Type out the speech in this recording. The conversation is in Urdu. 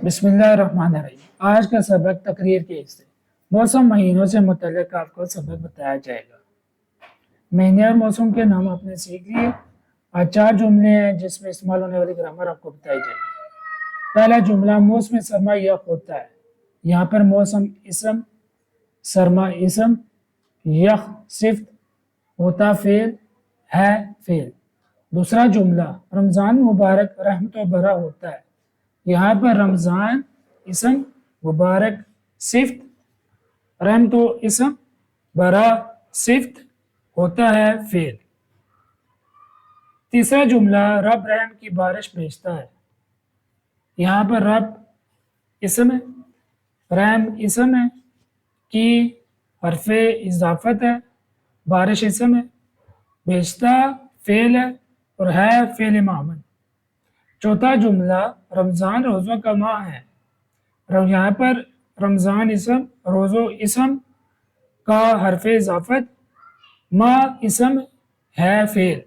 بسم اللہ الرحمن الرحیم۔ آج کا سبق تقریر کے حصے موسم مہینوں سے متعلق آپ کو سبق بتایا جائے گا۔ مہینے اور موسم کے نام آپ نے سیکھ لیے۔ آج 4 جملے ہیں جس میں استعمال ہونے والی گرامر آپ کو بتائی جائے گی۔ پہلا جملہ موسم سرما یک ہوتا ہے۔ یہاں پر موسم اسم، سرما اسم، یک صفت، ہوتا فعل، ہے فعل۔ دوسرا جملہ رمضان مبارک رحمت و برا ہوتا ہے۔ یہاں پر رمضان اسم، مبارک صفت، رحمت و اسم، برا صفت، ہوتا ہے فعل۔ تیسرا جملہ رب رحم کی بارش بھیجتا ہے۔ یہاں پر رب اسم ہے، رحم اسم ہے، کی حرف اضافت ہے، بارش اسم ہے، بھیجتا فعل ہے اور ہے فعل معمول۔ چوتھا جملہ رمضان روزوں کا ماہ ہے۔ یہاں پر رمضان اسم، روزو اسم، کا حرف اضافت، ماہ اسم، ہے فعل۔